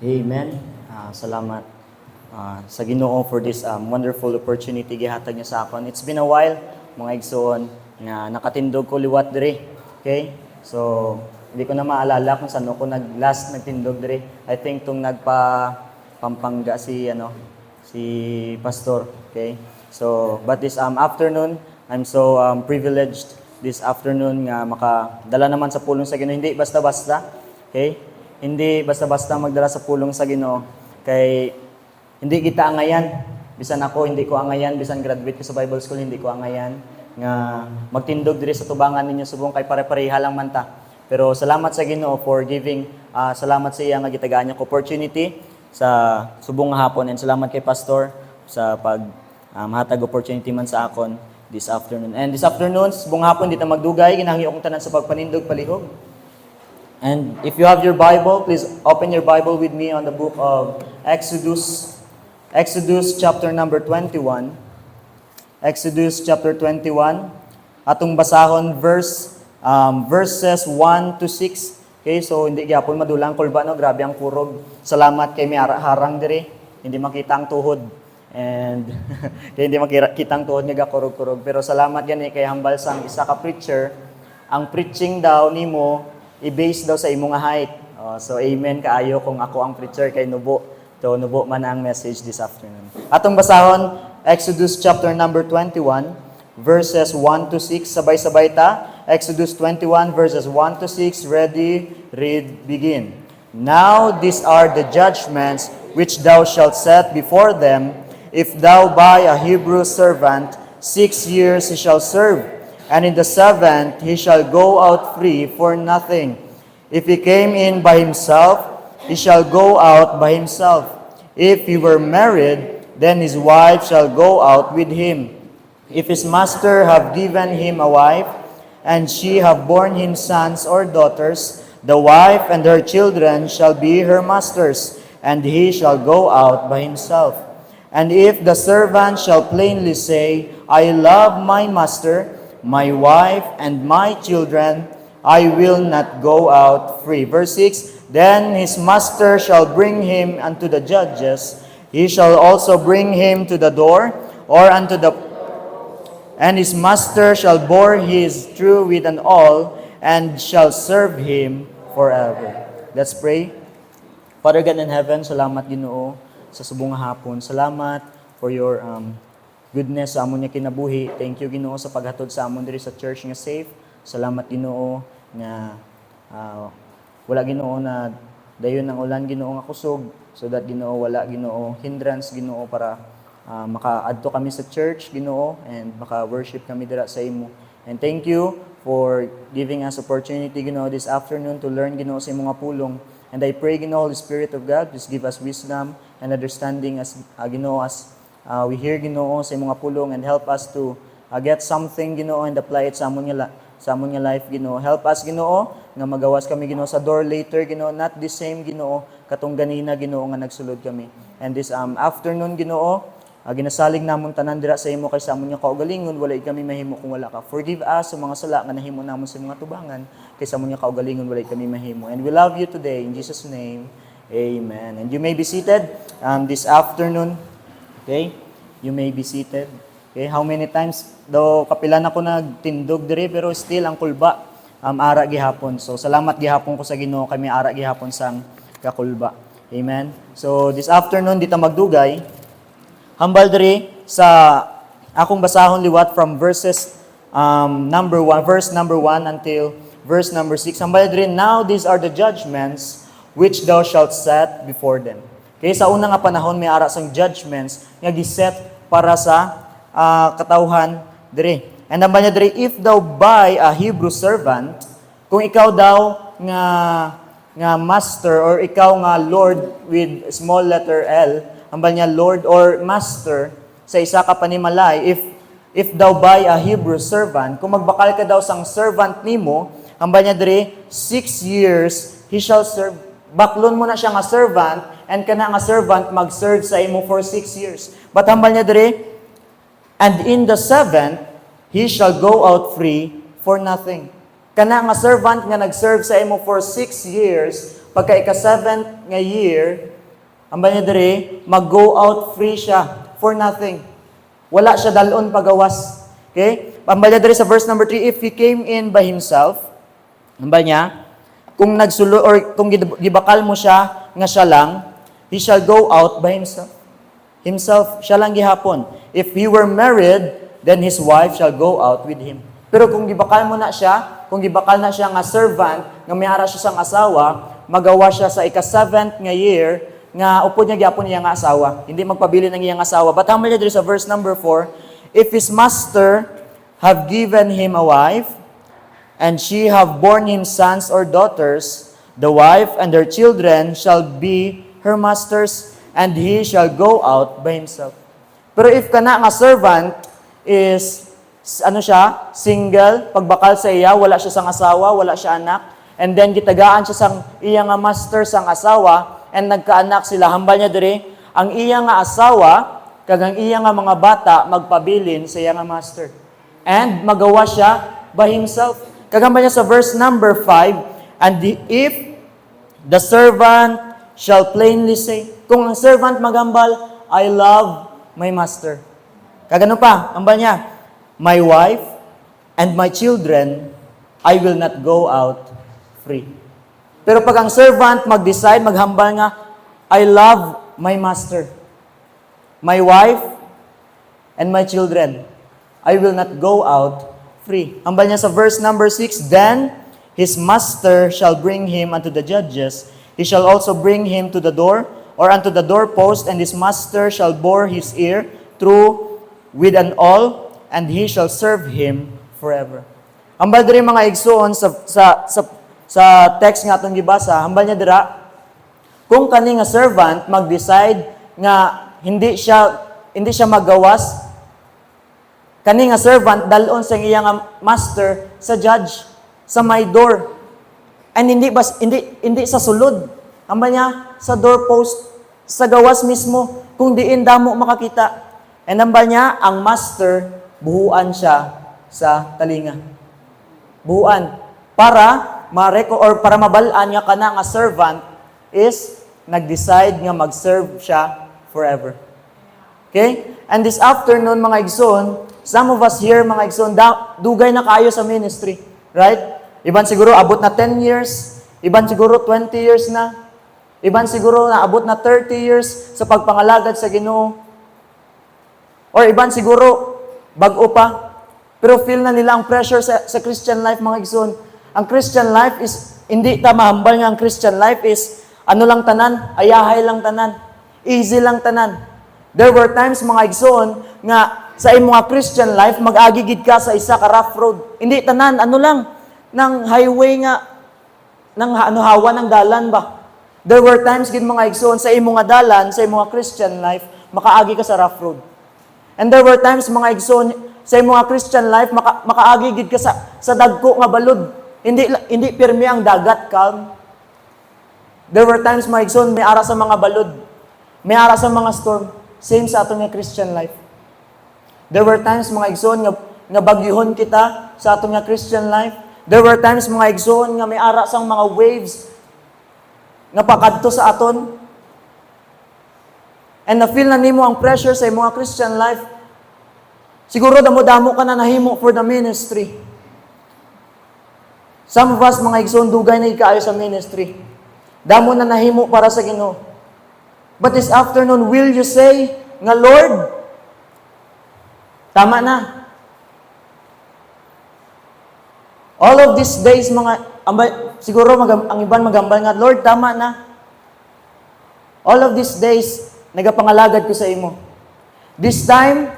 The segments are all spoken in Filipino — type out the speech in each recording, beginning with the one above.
Amen. Salamat sa Ginoo for this wonderful opportunity gihatag niya sa akon. It's been a while, mga igsoon, nga nakatindog ko liwat diri. Okay? So, hindi ko na maalala kung saan ako last nagtindog diri. I think tung Pampanga si pastor. Okay? So, but this afternoon, I'm so privileged this afternoon nga makadala naman sa pulong sa Ginoo. Hindi basta-basta. Okay? Hindi basta-basta magdala sa pulong sa Ginoo kay hindi kita angayan. Bisan ako hindi ko angayan, bisan graduate ko sa Bible School hindi ko angayan nga magtindog diri sa tubangan ninyo subong kay pare-pareha lang man ta. Pero salamat sa Ginoo for giving salamat sa iya nga gitagaan niya opportunity sa subong nga hapon, and salamat kay pastor sa pag hatag opportunity man sa akon this afternoon. And this afternoon, subong hapon dito magdugay ginahangyo akong tanan sa pagpanindog palihog. And if you have your Bible, please open your Bible with me on the book of Exodus. Exodus chapter number 21. Exodus chapter 21. Atong basahon verses 1 to 6. Okay, so hindi gyapon madulang kulba no, grabe ang kurog. Salamat kay may harang diri. Hindi makita ang tuhod. And kay hindi makita ang tuhod nga kurog-kurog. Pero salamat gani kay hambal sang isa ka preacher. Ang preaching daw nimo i-base daw sa imong height. So amen kaayo kung ako ang preacher kay nubo. So nubo man ang message this afternoon. Atong basahon Exodus chapter number 21 verses 1 to 6 sabay-sabay ta. Exodus 21 verses 1 to 6. Ready, read, begin. Now these are the judgments which thou shalt set before them. If thou buy a Hebrew servant, 6 years he shall serve. And in the 7th, he shall go out free for nothing. If he came in by himself, he shall go out by himself. If he were married, then his wife shall go out with him. If his master have given him a wife, and she have borne him sons or daughters, the wife and her children shall be her master's, and he shall go out by himself. And if the servant shall plainly say, I love my master, my wife and my children, I will not go out free. Verse 6, then his master shall bring him unto the judges. He shall also bring him to the door, or unto the... And his master shall bore his true with an awl, and shall serve him forever. Let's pray. Father God in heaven, salamat Ginoo sa subong nga hapon. Salamat for your goodness sa amon niya kinabuhi. Thank you Ginoo sa paghatod sa amon diri sa church nga safe. Salamat Ginoo nga wala Ginoo na dayon ang ulan Ginoo nga kusog, so that Ginoo wala Ginoo hindrance Ginoo para makaadto kami sa church Ginoo and maka-worship kami dira sa imo. And thank you for giving us opportunity Ginoo this afternoon to learn Ginoo sa imong pulong. And I pray Ginoo, Holy Spirit of God, please give us wisdom and understanding as Ginoo as we hear Ginoo sa imong pulong, and help us to get something Ginoo and apply it sa amon nga life Ginoo. Help us Ginoo nga magawas kami Ginoo sa door later Ginoo, not the same Ginoo katong ganina Ginoo nga nagsulod kami. And this afternoon Ginoo, ginasalig namon tanan dira sa imo kay sa amon nga kaugalingon walay kami mahimo kung wala ka. Forgive us sa mga sala nga nahimo namon sa mga tubangan kay sa amon nga kaugalingon walay kami mahimo. And we love you today in Jesus name. Amen. And you may be seated this afternoon. Okay? You may be seated. Okay? How many times daw kapilan ako nagtindog diri pero still ang kulba ara gihapon. So salamat gihapon ko sa Ginoo kay may ara gihapon sang kakulba. Amen. So this afternoon dita magdugay hambal diri sa akong basahon liwat from verse number 1 until verse number 6. Hambal diri, now these are the judgments which thou shalt set before them. Okay, sa una nga panahon may ara sang judgments nga giset para sa katawhan diri. And hambal niya diri, if thou buy a Hebrew servant, kung ikaw daw nga master or ikaw nga lord with small letter L, hambal niya Lord or Master sa isa ka panimalay, if thou buy a Hebrew servant, kung magbakal ka daw sang servant nimo, hambal niya diri 6 years he shall serve. Baklon mo na siya nga servant, and kana nga servant mag-serve sa imo for 6 years. But hambal niya diri, and in the 7th he shall go out free for nothing. Kana nga servant nga nag-serve sa imo for 6 years, pagka ika-7th nga year, ang niya diri, mag-go out free siya for nothing. Wala siya dalon pagawas. Okay? Ang niya diri sa verse number 3, if he came in by himself, ang niya, kung nagsulo or kung gibakal mo siya nga siya lang, he shall go out by himself. Himself, siya lang gihapon. If he were married, then his wife shall go out with him. Pero kung gibakal mo na siya, kung gibakal na siya nga servant, nga may ara siya sang asawa, magawa siya sa ika-7th nga year, nga upod niya gyapon niya nga asawa. Hindi magpabili ng iyang asawa. But ang diri sa verse number 4, if his master have given him a wife, and she have borne him sons or daughters, the wife and her children shall be her masters, and he shall go out by himself. Pero if kana nga servant is, single, pagbakal sa iya, wala siya sang asawa, wala siya anak, and then gitagaan siya sang iya nga master sang asawa, and nagkaanak sila, hambal niya diri, ang iya nga asawa, kagang iya nga mga bata, magpabilin sa iya nga master. And magawa siya by himself. Kagamba niya sa verse number 5, and if the servant shall plainly say, kung ang servant magambal, I love my master. Kagano pa, hambal niya, my wife and my children, I will not go out free. Pero pag ang servant mag-decide, maghambal nga, I love my master, my wife, and my children, I will not go out free. Hambal niya sa verse number 6, then his master shall bring him unto the judges. He shall also bring him to the door, or unto the doorpost, and his master shall bore his ear through with an awl, and he shall serve him forever. Hambal diri mga igsoon sa text nga atong gibasa, hambal niya dira, kung kani nga servant mag-decide nga hindi siya magawas, kani nga servant dalon sa iyang master sa judge sa may door. And hindi sa sulod. Hambal niya sa doorpost, sa gawas mismo, kung diin damo makakita. And hambal niya ang master buhuan siya sa talinga. Buhuan para para mabalaan nga kana nga servant is nag-decide nga mag-serve siya forever. Okay? And this afternoon, mga igsoon, some of us here, mga igsoon, dugay na kayo sa ministry. Right? Iban siguro abot na 10 years, iban siguro 20 years na, iban siguro na abot na 30 years sa pagpangalagad sa Ginoo. Or iban siguro bag-o pa. Pero feel na nila ang pressure sa Christian life, mga igsoon. Ang Christian life is, hindi ta mahambal nga ang Christian life is, ano lang tanan, ayahay lang tanan, easy lang tanan. There were times, mga igsoon, nga sa imong mga Christian life, mag-agigid ka sa isa ka rough road. Hindi tanan, ano lang, ng highway nga, ng hawa ng dalan ba. There were times, gid mga igsoon, sa imong nga dalan, sa imong mga Christian life, makaagi ka sa rough road. And there were times, mga igsoon, sa imong mga Christian life, makaagigid ka sa dagko nga balod. Hindi pirmi ang dagat, calm. There were times, mga igsoon, may ara sa mga balod. May ara sa mga storm. Same sa atong nga Christian life. There were times, mga igsoon, nga bagyuhon kita sa atong nga Christian life. There were times, mga igsoon, nga may ara sang mga waves nga pakadto sa aton. And na-feel na nimo ang pressure sa imong Christian life. Siguro damo-damo ka na nahimo for the ministry. Some of us, mga igsoon, dugay na ikaayo sa ministry. Damo na nahimo para sa Ginoo. But this afternoon, will you say nga, Lord, tama na. All of these days, siguro ang iban magambal nga, Lord, tama na. All of these days, nagapangalagad ko sa imo. This time,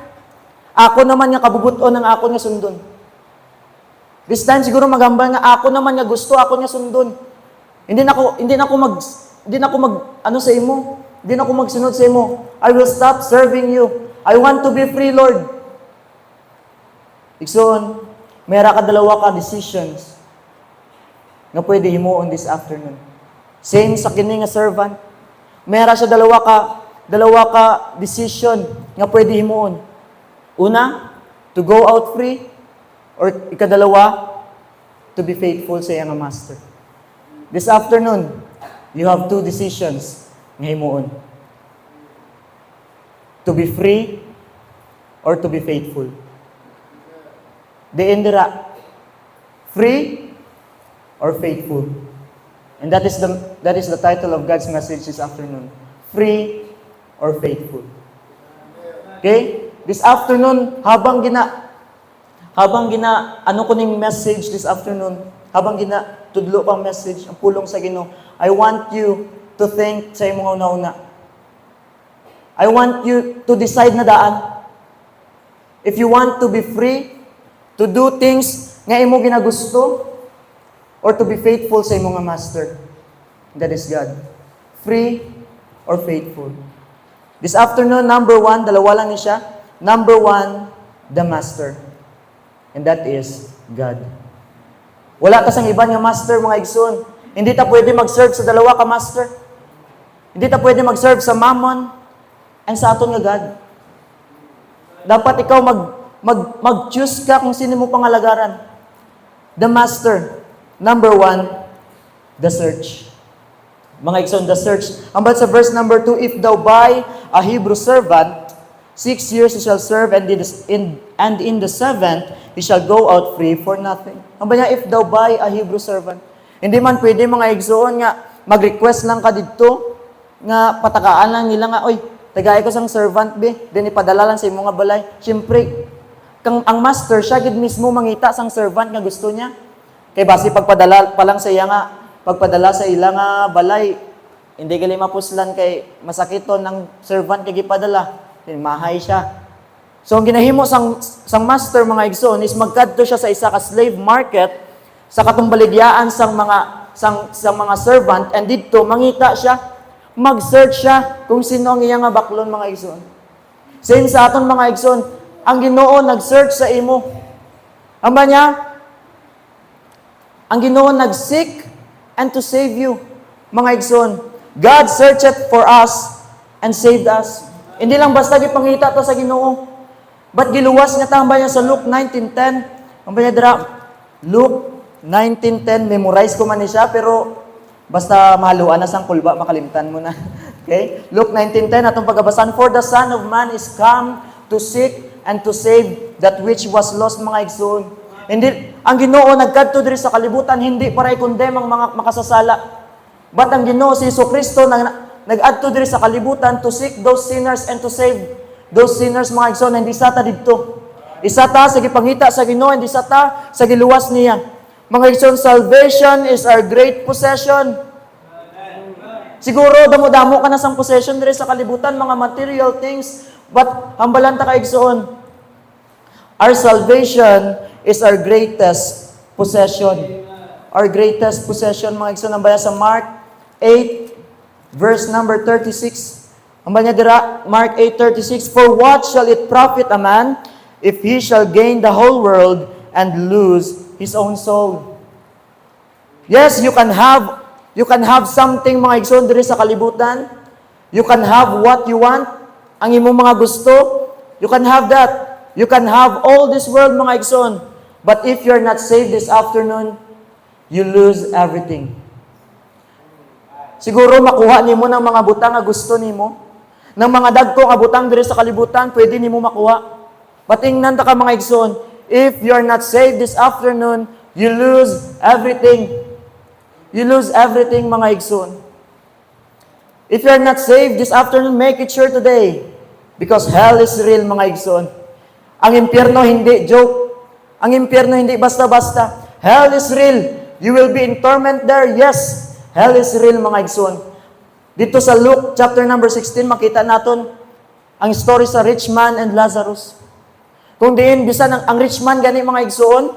ako naman nga kabubuton ng ako nga sundon. This time siguro magambal nga ako naman nga gusto ako nga sundon. Hindi na ako sa imo. Hindi na ako magsunod sa imo. I will stop serving you. I want to be free, Lord. Igsoon, mayra ka dalawa ka decisions nga pwede himuon this afternoon. Same sa kini nga servant. Mayra siya dalawa ka decision nga pwede himuon. Una, to go out free, or ikadalawa, to be faithful sa iyang master. This afternoon, You have two decisions nga himuon. To be free or to be faithful. Diin dira, free or faithful. And that is the title of God's message this afternoon. Free or faithful. Okay? This afternoon, habang ano ko ning message this afternoon, habang tudlo pang message, ang pulong sa Ginoo, I want you to think sa imong una-una. I want you to decide na daan. If you want to be free, to do things nga imo ginagusto, or to be faithful sa imong master. That is God. Free or faithful. This afternoon, number 1, dalawa lang ni siya. Number 1, the master. And that is God. Wala ka sang iban nga master, mga igsoon. Hindi ta pwede mag-serve sa dalawa ka master. Hindi ta pwede mag-serve sa mammon and sa aton nga God. Dapat ikaw mag-choose ka kung sino mo pangalagaran. The master. Number 1, the search. Mga igsoon, the search. Ambad sa verse number 2, if thou buy a Hebrew servant, 6 years he shall serve, and in the 7th he shall go out free for nothing. Ambad niya, if thou buy a Hebrew servant. Hindi man pwede mga igsoon nga, mag-request lang ka dito, nga patakaan lang nila nga, oy, tagay ko sang servant be, then ipadala lang sa imong nga balay. Siyempre, ang master siya gid mismo mangita sang servant nga gusto niya. Kay basi pagpadala pa lang sa iya nga, pagpadala sa ila nga balay, hindi gali mapuslan kay masakiton ng servant kay gipadala. Then mahay siya. So ang ginahimo sang master mga igsoon is magkadto siya sa isa ka slave market sa katumbaligyan sang mga servant, and didto mangita siya. Mag-search siya kung sino ang iya nga baklon mga igsoon. Same sa aton mga igsoon, ang Ginoo nag-search sa imo. Amba niya, ang Ginoo nag-seek and to save you. Mga igsoon, God searched for us and saved us. Hindi lang basta gipangita to sa Ginoo. But giluwas nga tamba niya sa Luke 19:10. Amba niya dira, Luke 19:10, memorize ko man ni siya, pero basta mahaluan na sang kulba, makalimtan mo na. Okay? Luke 19:10, atong pagkabasan, for the Son of Man is come to seek and to save that which was lost, mga igsoon. Hindi, ang Ginoo nagkadto diri sa kalibutan, hindi para i-condemn ang mga makasasala. But ang Ginoo si Jesucristo nag-adto diri sa kalibutan to seek those sinners and to save those sinners, mga igsoon. Hindi sa ta didto. Isa ta sa gipangita sa Ginoo, hindi sa ta sa giluwas niya. Mga igsoon, salvation is our great possession. Siguro, damo-damo ka na sang possession diri sa kalibutan, mga material things, but hambalan ta ka igsoon. Our salvation is our greatest possession. Our greatest possession, mga igsoon, nambaya sa Mark 8, verse number 36. Ambanya dira, Mark 8:36, for what shall it profit a man if he shall gain the whole world and lose his own soul? Yes, you can have something, mga igsoon, diri sa kalibutan. You can have what you want, ang imong mga gusto. You can have that. You can have all this world, mga igsoon. But if you're not saved this afternoon, you lose everything. Siguro makuha nimo ng mga butang nga gusto nimo, ng mga dagko nga butang diri sa kalibutan, pwede nimo makuha. But tingnan ta ka, mga igsoon, if you're not saved this afternoon, you lose everything. You lose everything, mga igsoon. If you're not saved this afternoon, make it sure today. Because hell is real, mga igsoon. Ang impyerno hindi joke. Ang impyerno hindi basta-basta. Hell is real. You will be in torment there. Yes, hell is real, mga igsoon. Dito sa Luke chapter number 16, makita natin ang story sa rich man and Lazarus. Kung diin, bisan ang rich man gani, mga igsoon,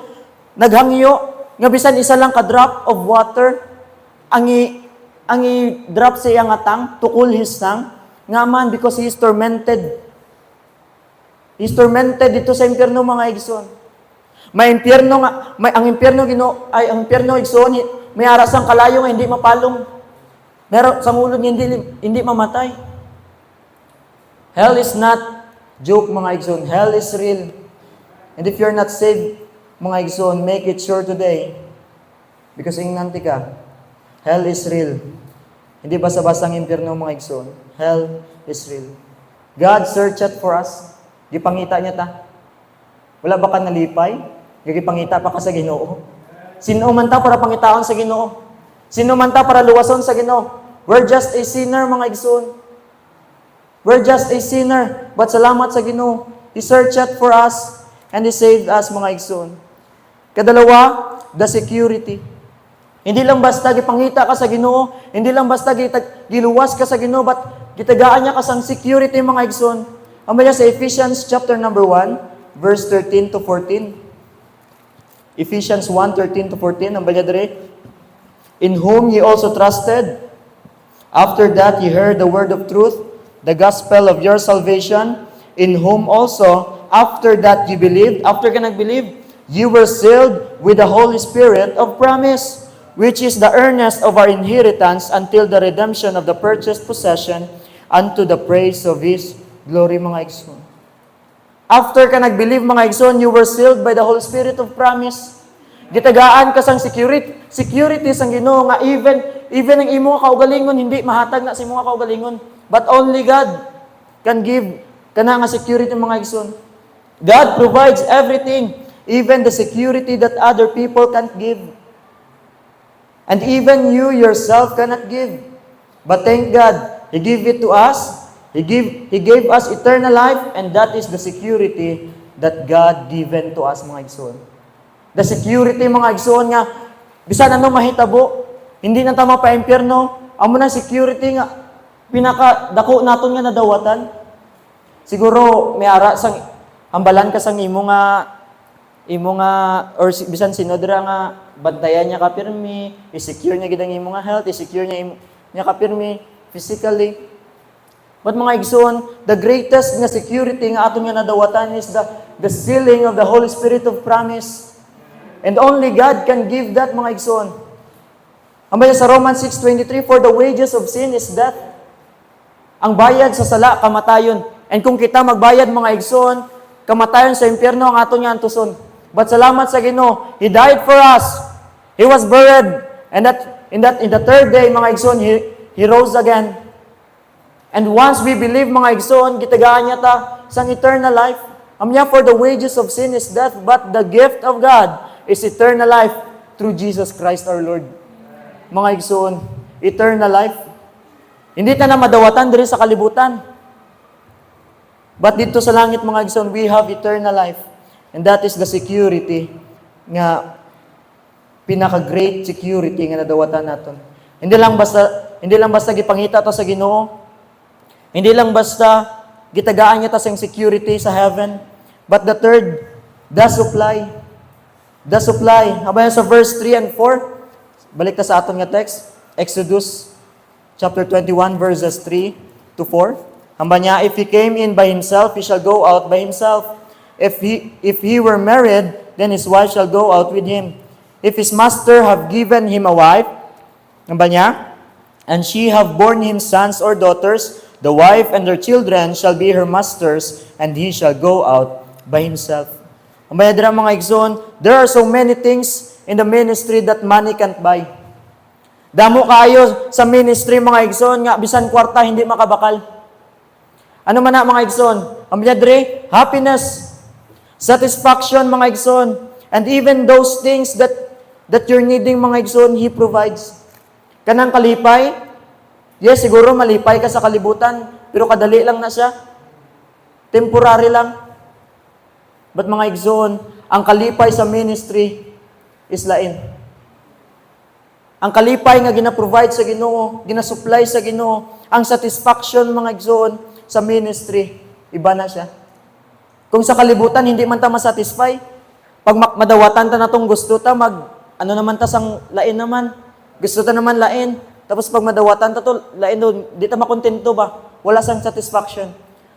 naghangyo, nga bisan isa lang ka drop of water, ang i-drop sa iyang atang, to cool his tongue, nga man, because he is tormented. He is tormented dito sa impyerno, mga igsoon. Ang impyerno igsoon, may aras ang kalayo nga hindi mapalong. Meron sa ulod hindi mamatay. Hell is not joke, mga igsoon. Hell is real. And if you're not saved, mga igsoon, make it sure today. Because ingnanti ka, hell is real. Hindi basta-bastang impyerno mga igsoon. Hell is real. God searched for us. Gipangita niya ta. Wala ba ka nalipay? Gipangita pa ka sa Ginoo. Sino man ta para pangitaon sa Ginoo? Sino man ta para luwason sa Ginoo? We're just a sinner mga igsoon. We're just a sinner. But salamat sa Ginoo. He searched for us and He saved us mga igsoon. Kadalawa, the security. Hindi lang basta gipangita ka sa Ginoo, hindi lang basta giluwas ka sa Ginoo, but gitagaan niya ka sang security mga igsoon. Amaya sa Ephesians chapter number 1, verse 13 to 14. Ephesians 1:13 to 14, amaya dire. In whom ye also trusted, after that ye heard the word of truth, the gospel of your salvation, in whom also, after that ye believed, after ka nag-believe, ye were sealed with the Holy Spirit of promise, which is the earnest of our inheritance until the redemption of the purchased possession unto the praise of His glory, mga igsoon. After ka nag-believe, mga igsoon, you were sealed by the Holy Spirit of promise. Gitagaan ka sang security sang Ginoo nga even ang imo kaugalingon hindi mahatag na sa imo kaugalingon, but only God can give kana nga security, mga igsoon. God provides everything, even the security that other people can't give. And even you yourself cannot give. But thank God, He gave it to us. He gave us eternal life, and that is the security that God given to us, mga igsoon. The security, mga igsoon, nga bisan anong mahitabo, hindi na tama pa impyerno, amo na security nga pinaka-dako naton nga nadawatan. Siguro may ara sang hambalan ka sang imo nga or bisan sinodra nga bantayan niya ka pirmi, i-secure niya gid ang imo nga health, i-secure niya ka pirmi physically. But mga igsoon, the greatest nga security nga aton nga nadawatan is the sealing of the Holy Spirit of promise. And only God can give that, mga igsoon. Amaya sa Romans 6:23, for the wages of sin is death. Ang bayad sa sala, kamatayon. And kung kita magbayad, mga igsoon, kamatayon sa impyerno ang aton nga antuson. But salamat sa Ginoo, He died for us. He was buried, and in the third day, mga igsoon, He rose again. And once we believe, mga igsoon, gitagaan niya ta sang eternal life. Amya, for the wages of sin is death, but the gift of God is eternal life through Jesus Christ our Lord. Mga igsoon, eternal life. Hindi ta na madawatan diri sa kalibutan. But dito sa langit, mga igsoon, we have eternal life. And that is the security nga pinaka-great security nga nadawatan naton. Hindi lang basta gipangita ta sa Ginoo. Hindi lang basta gitagaan niya ta sa security sa heaven. But the third, the supply. The supply. Habang sa verse 3 and 4, balik ta sa aton nga text, Exodus chapter 21 verses 3 to 4. Hamba niya, if he came in by himself, he shall go out by himself. If he were married, then his wife shall go out with him. If his master have given him a wife, hamba niya, and she have borne him sons or daughters, the wife and her children shall be her masters, and he shall go out by himself. Hamba niya, mga igsoon, there are so many things in the ministry that money can't buy. Damo kayo sa ministry, mga igsoon, nga bisan kwarta hindi makabakal. Ano man na, mga igsoon? Ang biyadre, happiness, satisfaction, mga igsoon, and even those things that you're needing, mga igsoon, He provides. Kanang kalipay, yes, siguro malipay ka sa kalibutan, pero kadali lang na siya. Temporary lang. But mga igsoon, ang kalipay sa ministry is lain. Ang kalipay nga gina-provide sa Ginoo, gina-supply sa Ginoo, ang satisfaction, mga igsoon, sa ministry, iba na siya. Kung sa kalibutan, hindi man ta masatisfy, pag madawatan ta na tong gusto ta, ano naman ta sang lain naman, gusto ta naman lain, tapos pag madawatan ta to, lain doon, di ta makontento ba? Wala sang satisfaction.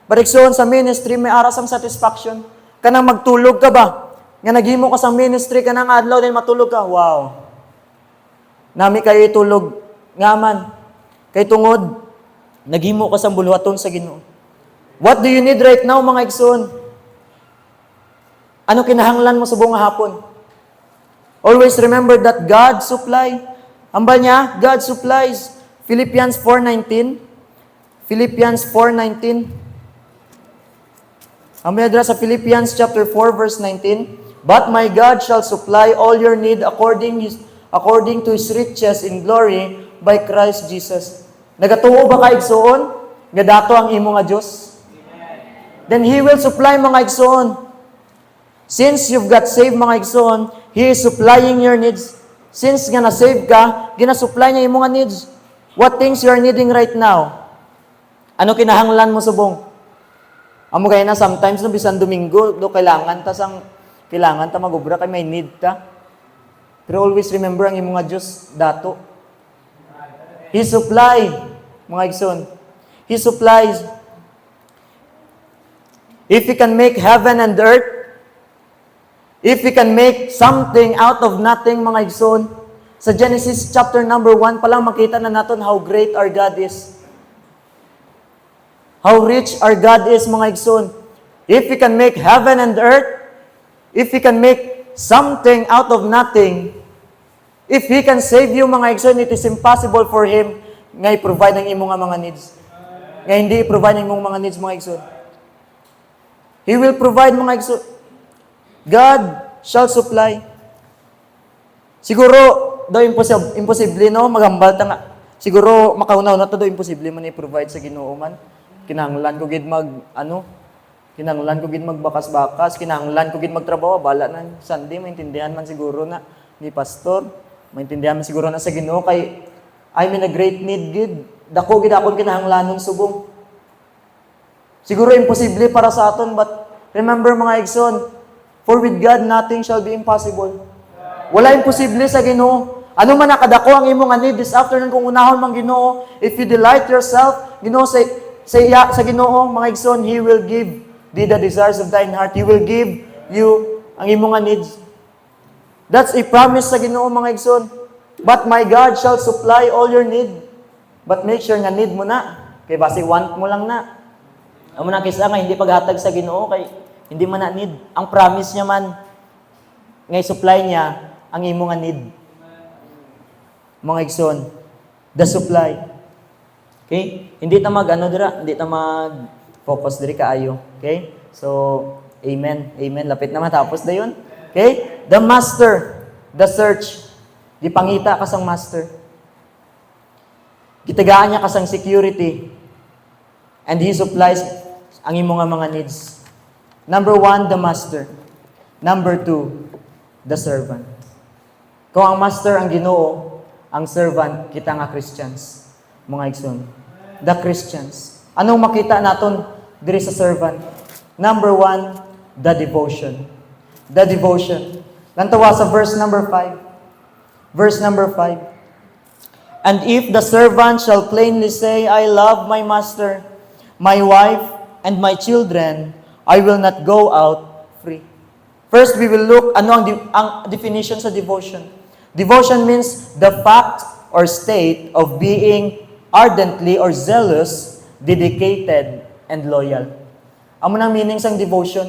Barikson sa ministry, may aras ang satisfaction. Kanang magtulog ka ba? Nga naghimo ka sa ministry, kanang adlaw din matulog ka, wow. Nami kayo itulog, ngaman, kay tungod, naghimo ka sa buluhaton sa Ginoo. What do you need right now, mga igsoon? Ano kinahanglan mo sa buong hapon? Always remember that God supply. Hamba niya, God supplies Philippians 4:19. Philippians 4:19. Ang medra sa Philippians chapter 4 verse 19. But my God shall supply all your need according to His riches in glory by Christ Jesus. Nagatuo ba ka igsoon? Nga dato ang imo nga Dios? Then He will supply mga igsoon. Since you've got saved mga igsoon, He is supplying your needs. Since nga na-save ka, ginasupply niya imo nga needs. What things you are needing right now? Ano kinahanglan mo subong? Amo kaya na sometimes no bisan Domingo do kailangan ta magubra kay may need ta. Pero always remember ang imong nga Dios dato. He supply mga igsoon. He supplies. If He can make heaven and earth, if He can make something out of nothing mga igsoon, sa Genesis chapter number 1 pa lang makita na naton how great our God is. How rich our God is, mga igsoon. If He can make heaven and earth, if He can make something out of nothing, if He can save you, mga igsoon, it is impossible for Him nga i-provide ang imong mga needs. Nga hindi i-provide ang imong mga needs, mga igsoon. He will provide, mga igsoon. God shall supply. Siguro, daw imposible, no? Maghambal ta nga. Siguro, makaunaw na to daw imposible man i-provide sa Ginoo man. Kinahanglan ko gid kinahanglan ko gid magbakas-bakas, kinahanglan ko gid magtrabaho, bala na Sunday maintindihan man siguro na ni pastor, maintindihan man siguro na sa Ginoo kay I'm in a great need gid. Dako gid akon kinahanglanon subong. Siguro imposible para sa aton, but remember mga igsoon, for with God nothing shall be impossible. Wala imposible sa Ginoo. Ano man nakadako ang imong need this afternoon kung unahon man Ginoo, if you delight yourself, Ginoo sa Ginoo, mga igsoon, He will give thee the desires of thine heart. He will give you ang imong needs. That's a promise sa Ginoo, mga igsoon. But my God shall supply all your need. But make sure nga need mo na. Kay basi want mo lang na. Amo na kisa nga hindi paghatag sa Ginoo kay hindi man na need. Ang promise niya man nga supply niya ang imong need. Mga igsoon, the supply. Okay? Hindi ta hindi ta mag-focus diri kaayo. Okay? So, amen. Amen. Lapit na matapos dayon. Okay? The master, the search. Gipangita ka sang master. Gitagaan niya ka sang security. And He supplies ang imong mga needs. Number 1, the master. Number 2, the servant. Kung ang master ang Ginoo, ang servant kita nga Christians. Mga igsoon. The Christians. Anong makita naton diri sa servant? Number 1, the devotion. The devotion. Lantawa sa verse number 5. Verse number 5. And if the servant shall plainly say, I love my master, my wife, and my children, I will not go out free. First, we will look ang definition sa devotion. Devotion means the fact or state of being ardently or zealous, dedicated, and loyal. Amo nang meaning sang devotion.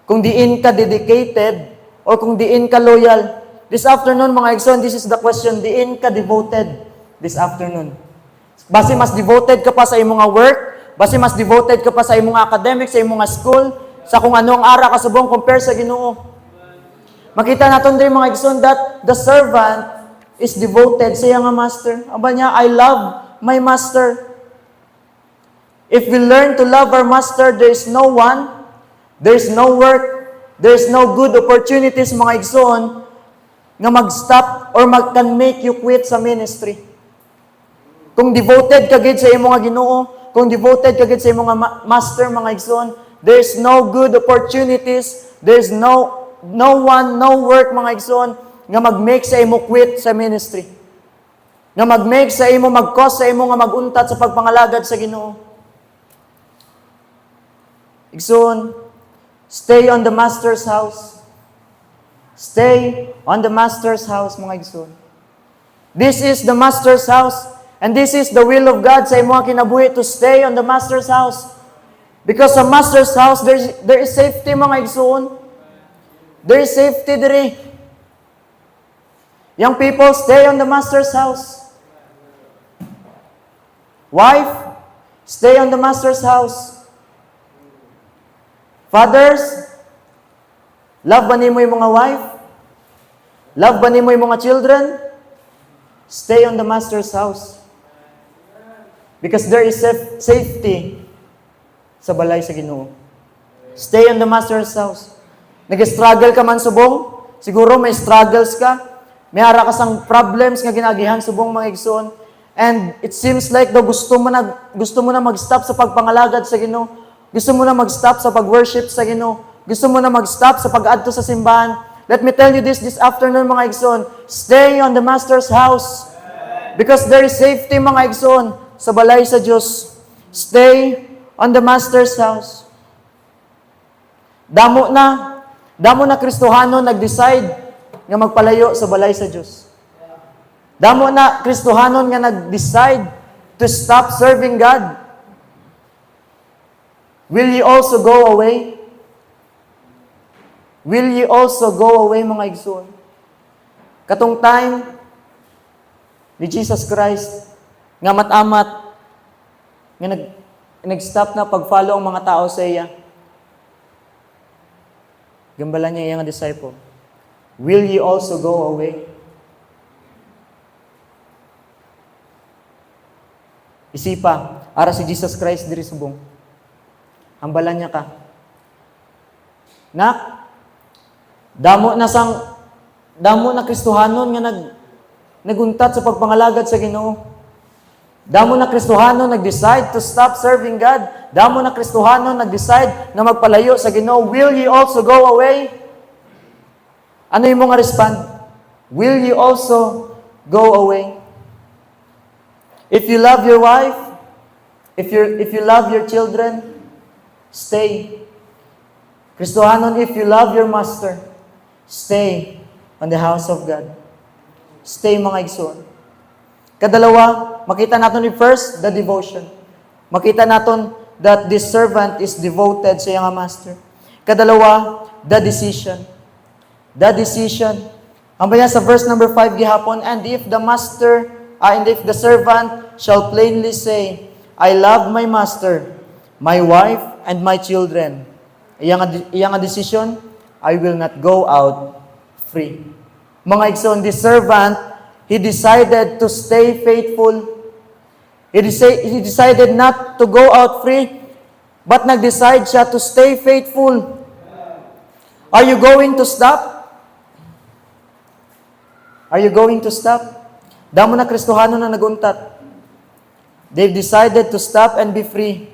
Kung diin ka dedicated or kung diin ka loyal. This afternoon, mga igsoon, this is the question, diin ka devoted this afternoon. Basi mas devoted ka pa sa imong work, basi mas devoted ka pa sa imong academics, sa imong school, sa kung ano ang ara ka subong compare sa Ginoo. Makita naton diri mga igsoon that the servant is devoted sa iyang master. Aba niya, I love my master. If we learn to love our master, there is no work, there is no good opportunities, mga igsoon, nga mag-stop or can make you quit sa ministry. Kung devoted ka gid sa imong Ginoo, kung devoted ka gid sa imong master, mga igsoon, there is no good opportunities, there is no work, mga igsoon, nga mag-make sa imo quit sa ministry. Nga mag-make sa imo, mag-cause sa imo nga mag-untat sa pagpangalagad sa Ginoo. Igsoon, stay on the master's house. Stay on the master's house, mga igsoon. This is the master's house, and this is the will of God sa imo kinabuhi to stay on the master's house. Because sa master's house, there is safety, mga igsoon. There is safety diri. Young people, stay on the master's house. Wife, stay on the master's house. Fathers, love ba nimo yung mga wife? Love ba nimo yung mga children? Stay on the master's house. Because there is safety sa balay sa Ginoo. Stay on the master's house. Nag-struggle ka man subong, siguro may struggles ka, may ara ka sang problems nga ginagihan subong mga igsoon, and it seems like daw gusto mo na mag-stop sa pagpangalagad sa Ginoo. Gusto mo na mag-stop sa pag-worship sa Ginoo. Gusto mo na mag-stop sa pag-adto sa simbahan. Let me tell you this afternoon mga igsoon, stay on the master's house. Because there is safety mga igsoon sa balay sa Diyos. Stay on the master's house. Damo na Kristohano nag-decide nga magpalayo sa balay sa Diyos. Damo na Kristohanon nga nag-decide to stop serving God. Will you also go away? Will you also go away, mga igsoon? Katong time ni Jesus Christ, nga matamat, nga nag-stop na pag-follow ang mga tao sa iya. Gambalan niya iyang disciple. Will you also go away? Isipa, ara si Jesus Christ diri subong. Hambalan niya ka. Nak, damo na Kristohanon nga naguntat sa pagpangalagad sa Ginoo. Damo na Kristohanon nag-decide to stop serving God. Damo na Kristohanon nag-decide na magpalayo sa Ginoo. Will you also go away? Ano yung mga respond? Will you also go away? If you love your wife, if you love your children, stay. Kristohanon, if you love your master, stay on the house of God. Stay, mga igsoon. Kadalawa, makita natin first, the devotion. Makita natin that this servant is devoted sa iyang master. Kadalawa, the decision. The decision. Ang bayan sa verse number 5 gihapon, and if the servant shall plainly say, I love my master, my wife, and my children. Iyang decision, I will not go out free. Mga igsoon, this servant, he decided to stay faithful. He decided not to go out free, but nag-decide siya to stay faithful. Are you going to stop? Are you going to stop? Damo na Kristohano na naguntat. They've decided to stop and be free.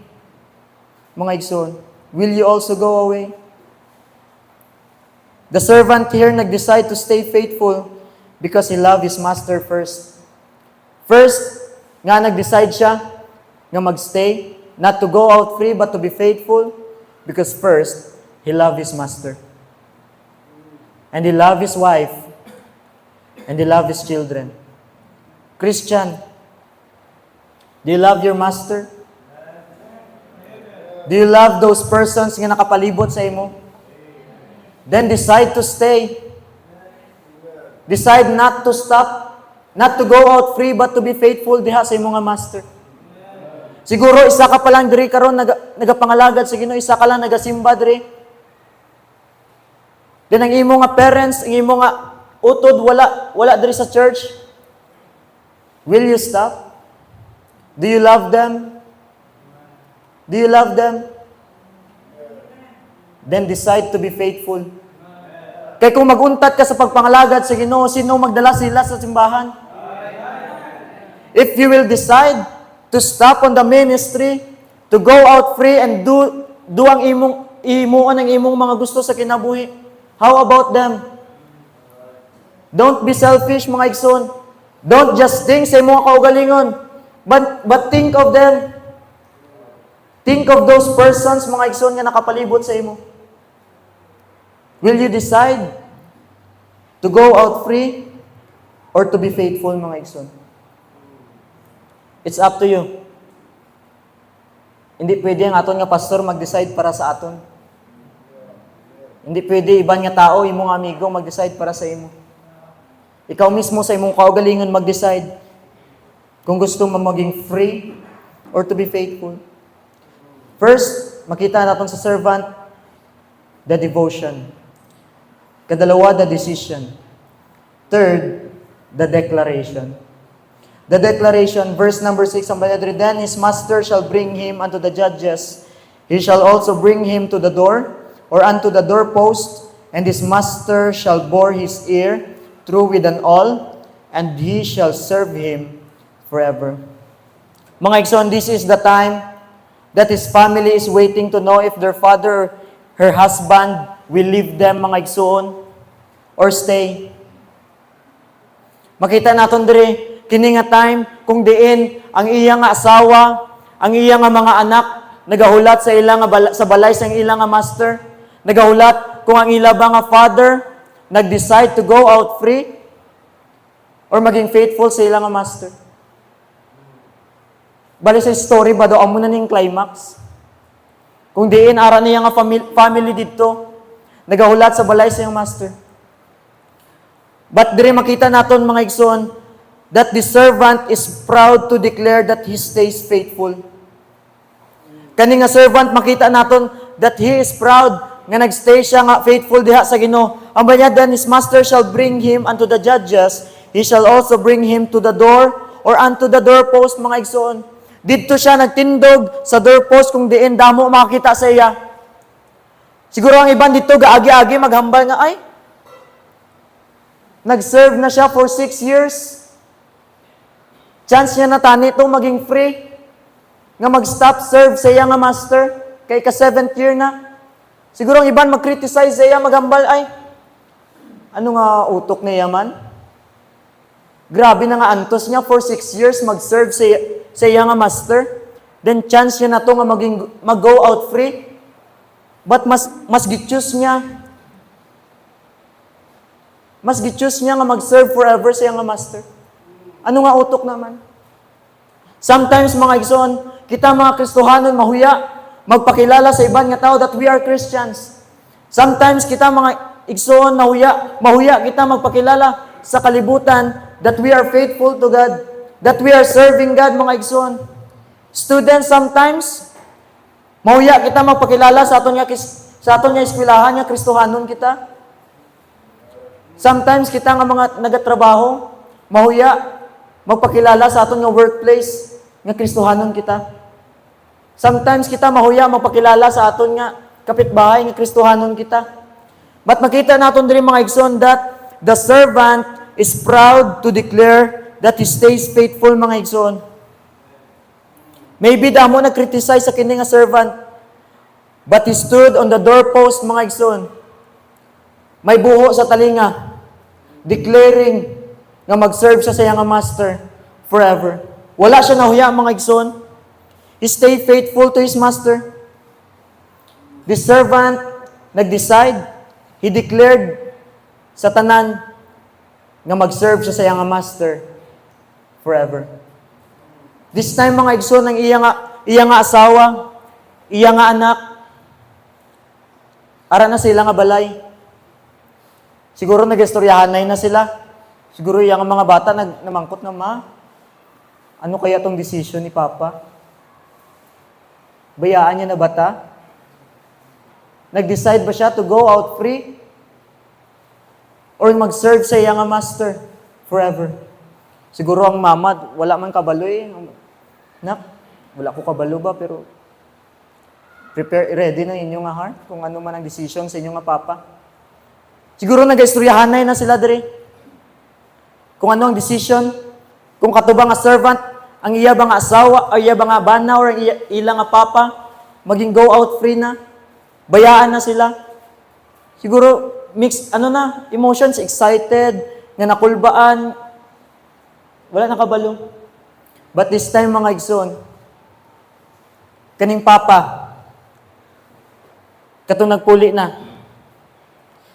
Mga igsoon, will you also go away? The servant here nag-decide to stay faithful because he loved his master first. First, nga nag-decide siya nga magstay, not to go out free but to be faithful because first, he loved his master. And he loved his wife. And he loved his children. Christian, do you love your master? Do you love those persons nga nakapalibot sa imo? Then decide to stay. Decide not to stop, not to go out free, but to be faithful diha sa imo nga master. Siguro isa ka pa lang diri karon nagapangalagad sa Ginoo, isa ka lang nagasimba diri. Then ang imo nga parents, ang imo nga utod wala diri sa church. Will you stop? Do you love them? Do you love them? Then decide to be faithful. Kaya kung maguntat ka sa pagpangalagad sa Ginoo, sino magdala sila sa simbahan? If you will decide to stop on the ministry, to go out free and do ang imuon ang imong mga gusto sa kinabuhi, how about them? Don't be selfish, mga igsoon. Don't just think sa imong kaugalingon, but think of them. Think of those persons, mga igsoon, nga nakapalibot sa imo. Will you decide to go out free or to be faithful, mga igsoon? It's up to you. Hindi pwede ang aton nga pastor mag-decide para sa aton. Hindi pwede iban nga tao, imong amigo, mag-decide para sa imo. Ikaw mismo sa imong kaugalingon mag-decide kung gusto mo maging free or to be faithful. First, makita natin sa servant, the devotion. Kadalawa, the decision. Third, the declaration. The declaration, verse number 6, ang banadri, then his master shall bring him unto the judges. He shall also bring him to the door, or unto the doorpost, and his master shall bore his ear through with an awl, and he shall serve him forever. Mga igsoon, this is the time that his family is waiting to know if their father, her husband, will leave them, mga igsoon, or stay. Makita natin diri, kini nga time, kung diin, ang iya nga asawa, ang iya nga mga anak, nagahulat sa ilang sa balay sa ilang nga master, nagahulat kung ang ila ba nga father, nag-decide to go out free, or maging faithful sa ilang nga master. Bali sa story ba daw, amo na ning climax. Kung diin, ara niya nga family dito, nagahulat sa balay sa iyang master. But dire makita naton mga igsoon, that the servant is proud to declare that he stays faithful. Kani nga servant, makita naton that he is proud nga nagstay siya nga faithful diha sa Ginoo. Ang banyadan, his master shall bring him unto the judges, he shall also bring him to the door, or unto the doorpost, mga igsoon. Dito siya nagtindog sa doorpost kung diin damo makita sa iya. Siguro ang iban dito gaagi-agi maghambal nga ay nag-serve na siya for 6 years. Chance niya na tani ito maging free nga mag-stop serve sa iya nga master kay ka 7th year na. Siguro ang iban mag-criticize sa iya maghambal ay ano nga utok niya man? Grabe na nga antos niya for 6 years mag-serve sa iya nga master. Then chance niya na to nga mag-go out free. But mas gi-choose niya. Mas gi-choose niya nga mag-serve forever sa iya nga master. Ano nga utok naman? Sometimes mga igsoon, kita mga Kristohanon mahuya, magpakilala sa iban nga tao that we are Christians. Sometimes kita mga igsoon mahuya kita magpakilala sa kalibutan that we are faithful to God, that we are serving God, mga igsoon. Students, sometimes, mahuya kita magpakilala sa aton nga eskwelahan nga Kristohanon kita. Sometimes, kita nga mga nagatrabaho, mahuya magpakilala sa aton nga workplace nga Kristohanon kita. Sometimes, kita mahuya magpakilala sa aton nga kapitbahay nga Kristohanon kita. But makita naton diri mga igsoon that the servant is proud to declare that he stays faithful, mga igsoon. Maybe damo nag-criticize sa kini nga servant, but he stood on the doorpost, mga igsoon. May buho sa talinga, declaring nga mag-serve siya sa iyang master forever. Wala siya nahuya, mga igsoon. He stayed faithful to his master. The servant nag-decide, he declared sa tanan nga mag-serve siya sa iyang master forever. This time, mga igsoon, ng iya nga asawa, iya nga anak, ara na sila nga balay. Siguro nag-istoryahan na sila. Siguro iya nga mga bata namangkot na, ma, ano kaya tong decision ni Papa? Bayaan niya na bata? Nag-decide ba siya to go out free? Or mag-serve sa iya nga master forever? Siguro ang mama, wala man kabalo eh. Nak, wala ko kabalo ba, pero ready na inyo nga heart kung ano man ang decision sa inyo nga papa. Siguro nag-istoryahan na sila diri. Kung ano ang decision, kung katubang nga servant, ang iya ba nga asawa, o iya ba nga bana, or ila nga papa, maging go out free na, bayaan na sila. Siguro, mixed, emotions, excited, nga nakulbaan, wala nakabalo. But this time, mga igsoon, kaning papa, katong nagpuli na,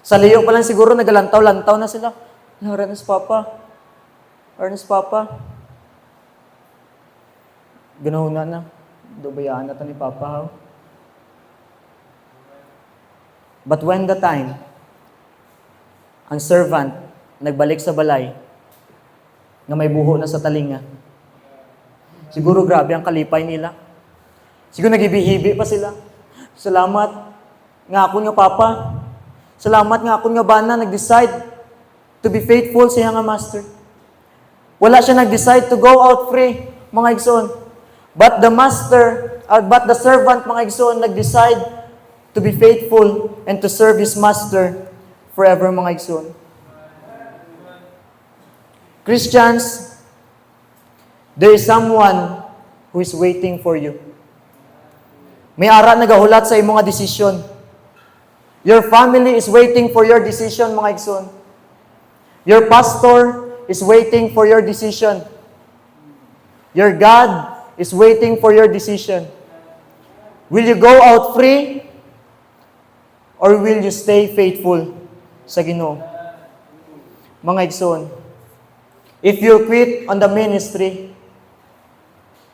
sa liyo pa lang siguro, nagalantaw-lantaw na sila. Ernest Papa, ganahuna na, dubayaan na to ni Papa, ha? But when the time, ang servant, nagbalik sa balay, nga may buho na sa talinga. Siguro grabe ang kalipay nila. Siguro nagibihibi pa sila. Salamat nga ako nga papa. Salamat nga ako nga bana nag-decide to be faithful sa nga master. Wala siya nag-decide to go out free, mga igsoon. But the servant, mga igsoon, nag-decide to be faithful and to serve his master forever, mga igsoon. Christians, there is someone who is waiting for you. May ara nagahulat sa imong nga desisyon. Your family is waiting for your decision, mga igsoon. Your pastor is waiting for your decision. Your God is waiting for your decision. Will you go out free? Or will you stay faithful sa Ginoo? Mga igsoon, if you quit on the ministry,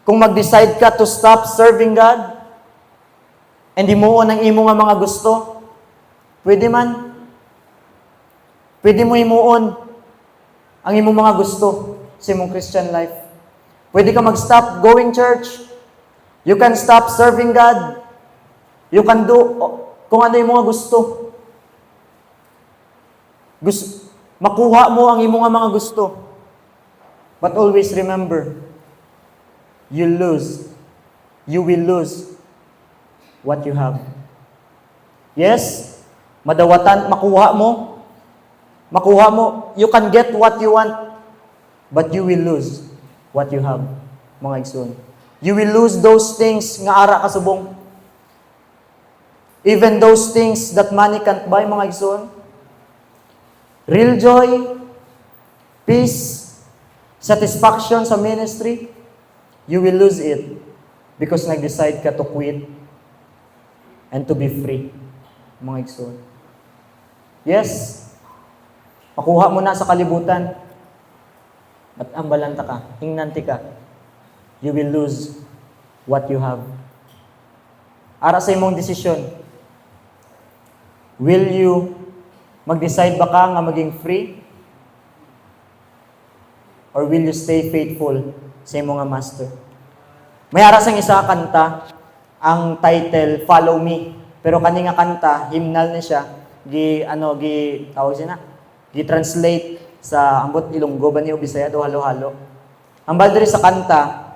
kung mag-decide ka to stop serving God, and himuon ang imo nga mga gusto, pwede man. Pwede mo himuon ang imong mga gusto sa imong Christian life. Pwede ka mag-stop going church. You can stop serving God. You can do kung ano yung mga gusto. Makuha mo ang imong mga gusto. But always remember, you will lose what you have. Yes, makuha mo, you can get what you want, but you will lose what you have, mga igsoon. You will lose those things nga ara kasubong. Even those things that money can't buy, mga igsoon. Real joy, peace, satisfaction sa ministry, you will lose it because nag-decide ka to quit and to be free, mga igsoon. Yes, makuha mo na sa kalibutan at ambalanta ka, hingnanti ka, you will lose what you have. Ara sa imong desisyon, will you mag-decide ba ka nga maging free? Or will you stay faithful sa imong nga master? May ara sang isa kanta, ang title, Follow Me. Pero kani nga kanta, hymnal na siya, gi-translate sa ambot Ilonggo ba niyo Bisaya do halo-halo. Hambal diri sa kanta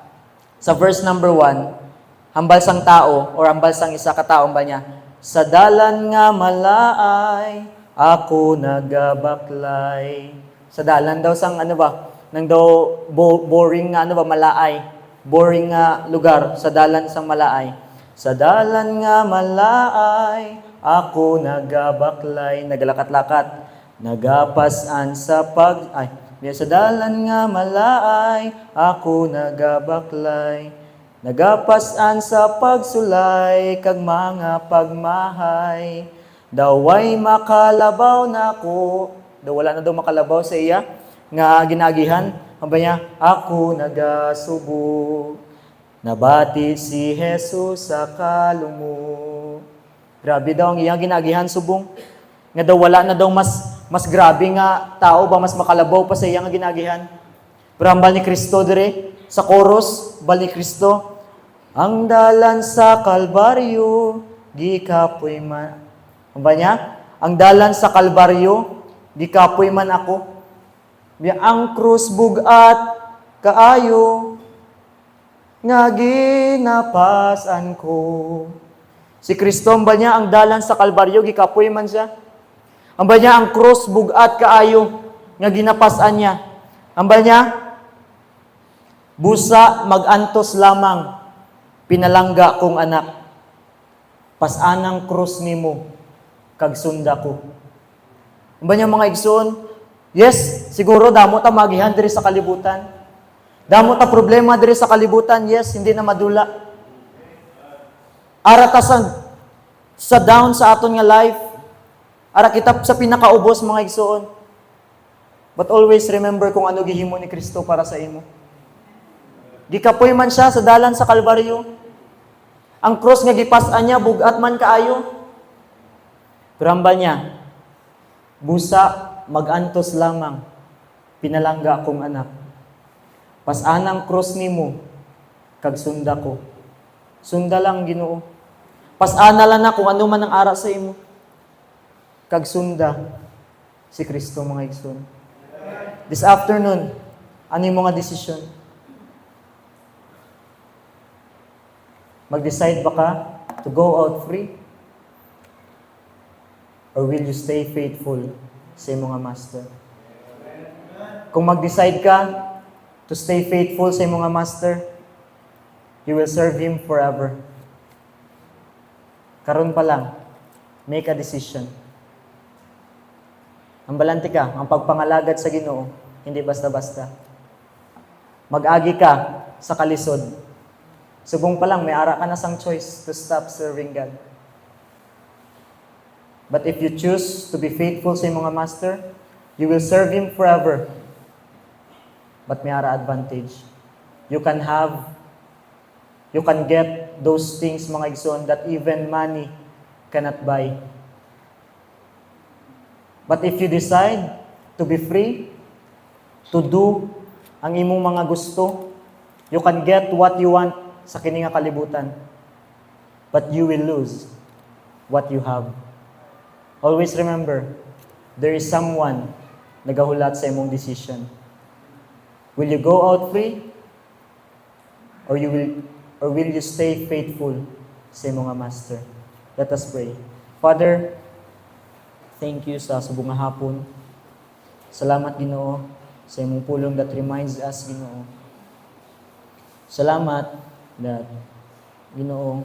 sa verse number 1, hambal sang tao or hambal sang isa ka tawo ba niya, sa dalan nga malaay ako nagabaklay. Sa dalan daw sang nang daw boring nga malaay, boring nga lugar sa dalan sang malaay. Sa dalan nga malaay ako nagabaklay, nagalakat-lakat. Nagapasan sa sa dalan nga malaay, ako nagabaklay. Nagapasan sa pagsulay, kag mga pagmahay. Daway makalabaw na ko. Wala na daw makalabaw sa iya, nga ginagihan. Aba niya, ako nagasubo. Nabati si Jesus sa kalumo. Grabe daw ang iyang ginagihan subong. Nga daw wala na daw mas grabe nga tao ba mas makalabaw pa sa iyang ginagihan. Pero ang bal ni Kristo dire sa chorus, bal ni Kristo, ang dalan sa Kalbaryo gikapoy man. Ano ba niya? Ang dalan sa Kalbaryo gikapoy man ako. Ang krus bugat kaayo nga ginapasan ko. Si Kristo ba niya ang dalan sa Kalbaryo gikapoy man siya. Ang ba niya ang cross bugat kaayo nga ginapasan niya. Ang ba niya busa magantos lamang pinalangga kong anak. Pasanang cross nimo kag sunda ko. Ang ba niya mga igsoon? Yes, siguro damo ta magihan diri sa kalibutan. Damo ta problema diri sa kalibutan. Yes, hindi na madula. Ara ta sa down sa aton nga life. Ara kita sa pinakaubos, mga igsoon. But always remember kung ano gihimo ni Kristo para sa imo. Gikapoy man siya sa dalan sa Kalbaryo. Ang cross nga gipas-an niya, bugat man kaayo. Pero hambal niya, busa magantos lamang, pinalangga kong anak. Pasanang cross nimo, kag sunda ko. Sunda lang, Ginoo. Pas-ana lang na kung ano man ang ara sa imo. Kag sunda si Kristo, mga igsoon. This afternoon, ano yung mga desisyon? Mag-decide ba ka to go out free? Or will you stay faithful sa imo nga master? Kung mag-decide ka to stay faithful sa imo nga master, you will serve Him forever. Karon pa lang, make a decision. Ang balante ka, ang pagpangalagad sa Ginoo, hindi basta-basta. Mag-agi ka sa kalisod. Subong pa lang, may ara ka na sang choice to stop serving God. But if you choose to be faithful sa imong master, you will serve Him forever. But may ara advantage. You can get those things, mga igsoon, that even money cannot buy. But if you decide to be free, to do ang imong mga gusto, you can get what you want sa kini nga kalibutan. But you will lose what you have. Always remember, there is someone nagahulat sa imong decision. Will you go out free? Or will you stay faithful sa imong master? Let us pray. Father, thank you sa subong nga hapon. Salamat, Ginoo, sa imong pulong that reminds us, Ginoo. Salamat that, Ginoo,